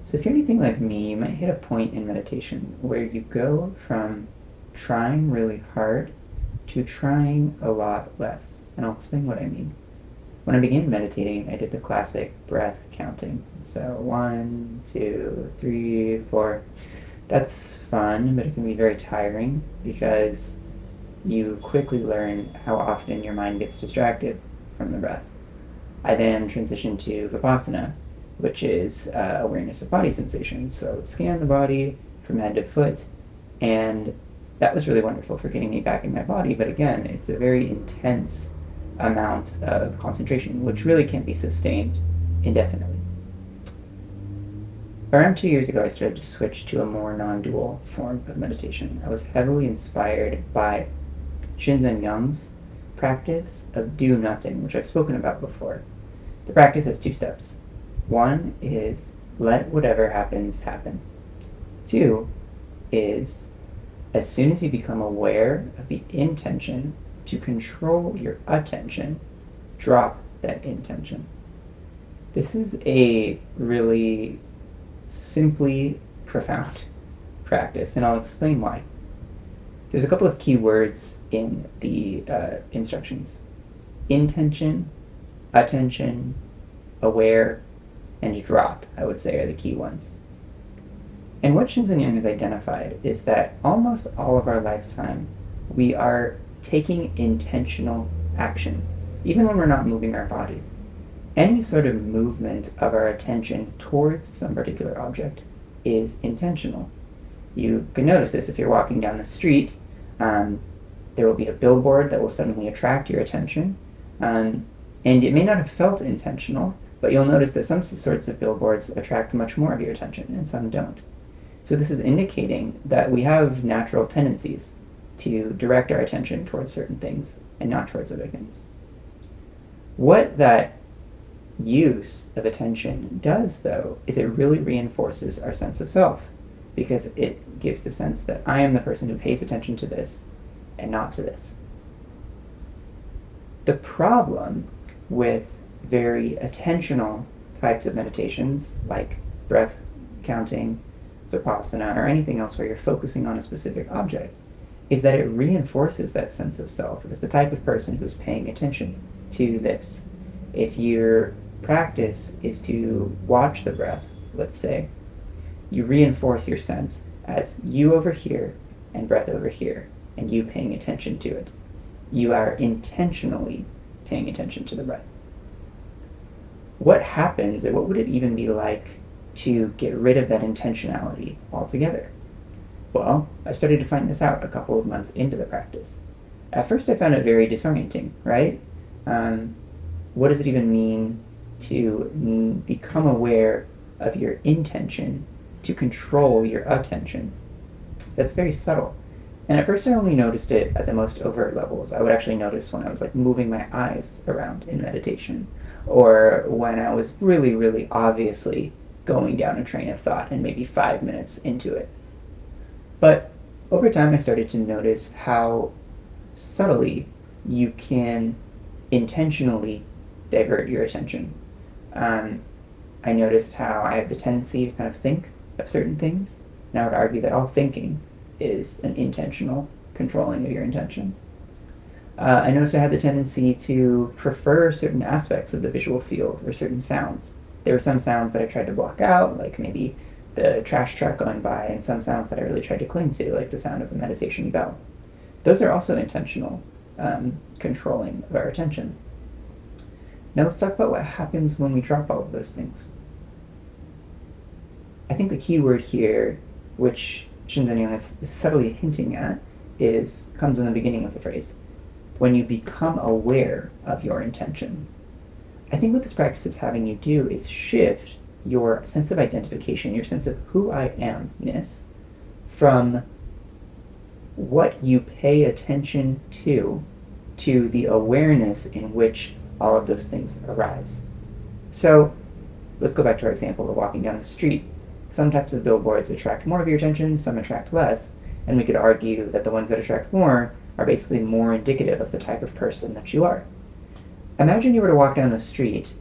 So if you're anything like me, you might hit a point in meditation where you go from trying really hard to trying a lot less. And I'll explain what I mean. When I began meditating, I did the classic breath counting. So 1, 2, 3, 4. That's fun, but it can be very tiring because you quickly learn how often your mind gets distracted from the breath. I then transitioned to Vipassana, which is awareness of body sensations. So scan the body from head to foot, and that was really wonderful for getting me back in my body. But again, it's a very intense amount of concentration, which really can't be sustained indefinitely. Around 2 years ago, I started to switch to a more non-dual form of meditation. I was heavily inspired by Shinzen Young's practice of do nothing, which I've spoken about before. The practice has 2 steps. One is let whatever happens happen. 2 is as soon as you become aware of the intention to control your attention, drop that intention. This is a really simply profound practice, and I'll explain why. There's a couple of key words in the instructions. Intention, attention, aware, and drop, I would say, are the key ones. And what Shinzen Young has identified is that almost all of our lifetime, we are taking intentional action, even when we're not moving our body. Any sort of movement of our attention towards some particular object is intentional. You can notice this if you're walking down the street. There will be a billboard that will suddenly attract your attention, and it may not have felt intentional, but you'll notice that some sorts of billboards attract much more of your attention and some don't. So this is indicating that we have natural tendencies to direct our attention towards certain things and not towards other things. What that use of attention does, though, is it really reinforces our sense of self, because it gives the sense that I am the person who pays attention to this and not to this. The problem with very attentional types of meditations, like breath counting, Vipassana, or anything else where you're focusing on a specific object, is that it reinforces that sense of self as the type of person who's paying attention to this. If your practice is to watch the breath, let's say, you reinforce your sense as you over here and breath over here, and you paying attention to it. You are intentionally paying attention to the breath. What happens, or what would it even be like to get rid of that intentionality altogether? Well, I started to find this out a couple of months into the practice. At first I found it very disorienting, right? What does it even mean to become aware of your intention to control your attention? That's very subtle. And at first I only noticed it at the most overt levels. I would actually notice when I was like moving my eyes around in meditation, or when I was really, really obviously going down a train of thought and maybe 5 minutes into it. But over time I started to notice how subtly you can intentionally divert your attention. I noticed how I have the tendency to kind of think of certain things, and I would argue that all thinking is an intentional controlling of your intention. I noticed I had the tendency to prefer certain aspects of the visual field or certain sounds. There were some sounds that I tried to block out, like maybe the trash truck going by, and some sounds that I really tried to cling to, like the sound of the meditation bell. Those are also intentional controlling of our attention. Now let's talk about what happens when we drop all of those things. I think the key word here, which Shinzen Young is subtly hinting at, comes in the beginning of the phrase. When you become aware of your intention. I think what this practice is having you do is shift your sense of identification, your sense of who I am-ness, from what you pay attention to the awareness in which all of those things arise. So let's go back to our example of walking down the street. Some types of billboards attract more of your attention, some attract less, and we could argue that the ones that attract more are basically more indicative of the type of person that you are. Imagine you were to walk down the street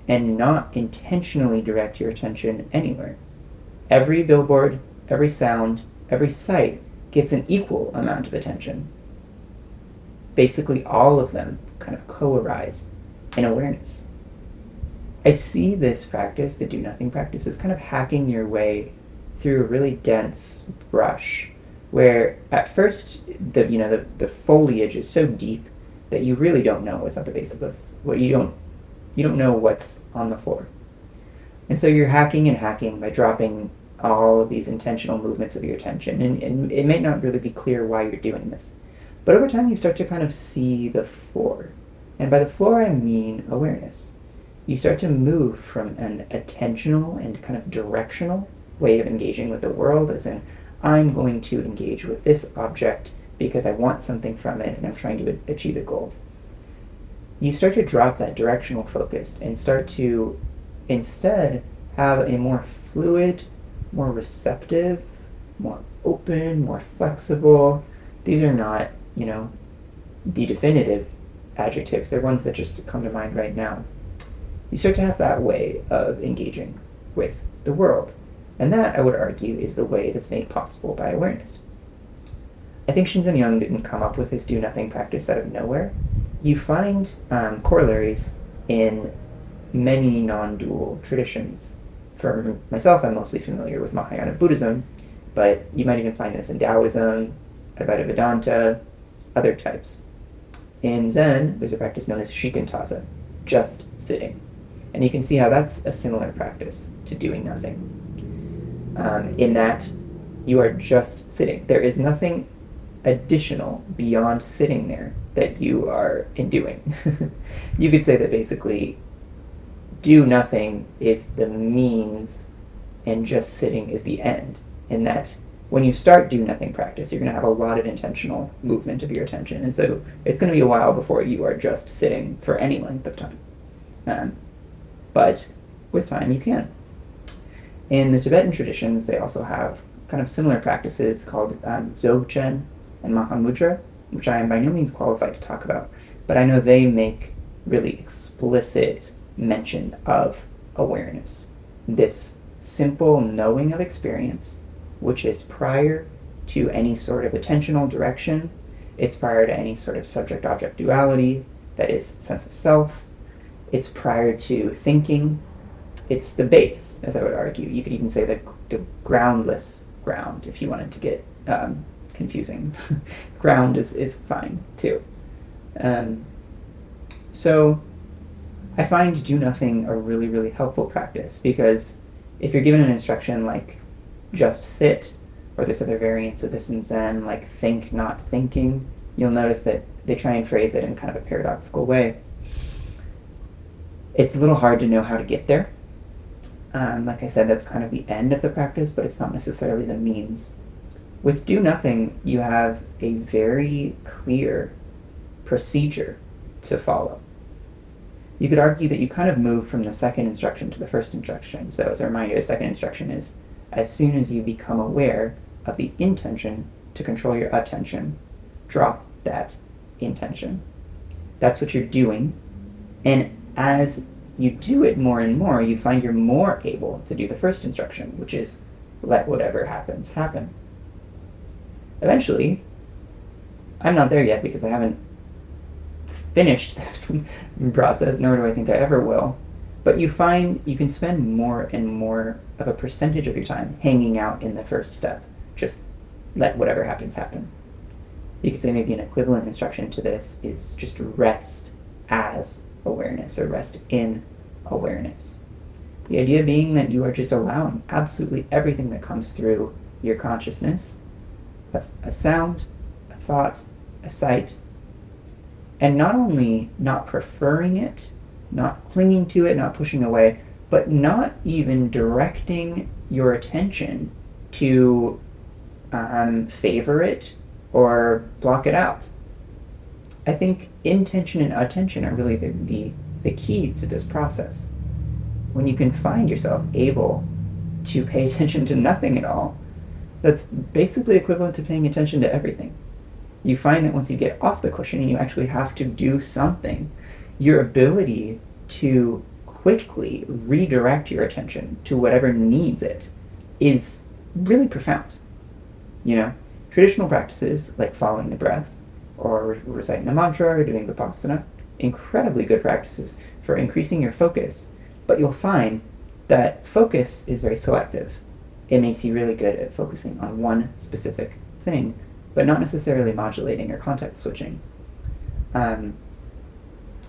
and not intentionally direct your attention anywhere. Every billboard, every sound, every sight gets an equal amount of attention. Basically, all of them kind of co-arise in awareness. I see this practice, the do nothing practice, as kind of hacking your way through a really dense brush, where at first the foliage is so deep that you really don't know what's at the base of the what you don't know what's on the floor. And so you're hacking and hacking by dropping all of these intentional movements of your attention. And it may not really be clear why you're doing this. But over time, you start to kind of see the floor. And by the floor, I mean awareness. You start to move from an attentional and kind of directional way of engaging with the world, as in, I'm going to engage with this object because I want something from it and I'm trying to achieve a goal. You start to drop that directional focus and start to instead have a more fluid, more receptive, more open, more flexible. These are not, the definitive adjectives. They're ones that just come to mind right now. You start to have that way of engaging with the world. And that, I would argue, is the way that's made possible by awareness. I think Shinzen Young didn't come up with his do-nothing practice out of nowhere. You find corollaries in many non-dual traditions. For myself, I'm mostly familiar with Mahayana Buddhism, but you might even find this in Taoism, Advaita Vedanta, other types. In Zen, there's a practice known as shikantaza, just sitting. And you can see how that's a similar practice to doing nothing. In that you are just sitting. There is nothing additional beyond sitting there that you are doing. You could say that basically do nothing is the means and just sitting is the end. In that when you start do nothing practice, you're going to have a lot of intentional movement of your attention. And so it's going to be a while before you are just sitting for any length of time. But with time you can. In the Tibetan traditions, they also have kind of similar practices called Dzogchen and Mahamudra, which I am by no means qualified to talk about, but I know they make really explicit mention of awareness. This simple knowing of experience, which is prior to any sort of attentional direction, it's prior to any sort of subject-object duality, that is, sense of self, it's prior to thinking, it's the base, as I would argue. You could even say the groundless ground, if you wanted to get confusing. Ground is fine, too. So I find do nothing a really, really helpful practice, because if you're given an instruction like just sit, or there's other variants of this in Zen, like think, not thinking, you'll notice that they try and phrase it in kind of a paradoxical way. It's a little hard to know how to get there. Like I said, that's kind of the end of the practice, but it's not necessarily the means. With do nothing, you have a very clear procedure to follow. You could argue that you kind of move from the second instruction to the first instruction. So as a reminder, the second instruction is, as soon as you become aware of the intention to control your attention, drop that intention. That's what you're doing. And as you do it more and more, you find you're more able to do the first instruction, which is let whatever happens happen. Eventually, I'm not there yet because I haven't finished this process, nor do I think I ever will, but you find you can spend more and more of a percentage of your time hanging out in the first step. Just let whatever happens happen. You could say maybe an equivalent instruction to this is just rest as awareness, or rest in awareness. The idea being that you are just allowing absolutely everything that comes through your consciousness, a sound, a thought, a sight, and not only not preferring it, not clinging to it, not pushing away, but not even directing your attention to favor it or block it out. I think intention and attention are really the key to this process. When you can find yourself able to pay attention to nothing at all, that's basically equivalent to paying attention to everything. You find that once you get off the cushion and you actually have to do something, your ability to quickly redirect your attention to whatever needs it is really profound. You know, traditional practices like following the breath or reciting a mantra or doing vipassana, incredibly good practices for increasing your focus, but you'll find that focus is very selective. It makes you really good at focusing on one specific thing, but not necessarily modulating or context switching. Um,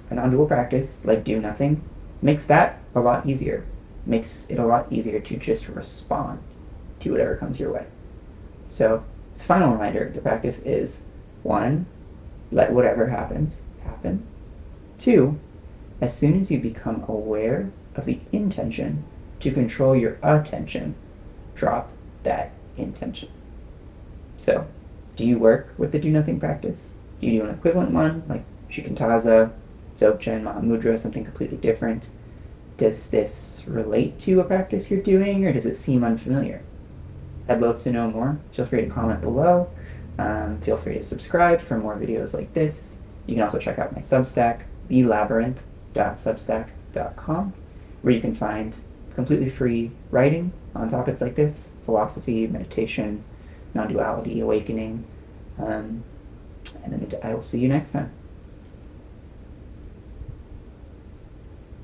a non-dual practice like do nothing makes that a lot easier. Makes it a lot easier to just respond to whatever comes your way. So, as a final reminder, the practice is 1, let whatever happens happen. 2, as soon as you become aware of the intention to control your attention, drop that intention. So, do you work with the do nothing practice? Do you do an equivalent one like Shikantaza, Dzogchen, Mahamudra, something completely different? Does this relate to a practice you're doing, or does it seem unfamiliar? I'd love to know more. Feel free to comment below. Feel free to subscribe for more videos like this. You can also check out my Substack, thelabyrinth.substack.com, where you can find completely free writing on topics like this: philosophy, meditation, non-duality, awakening. And I will see you next time.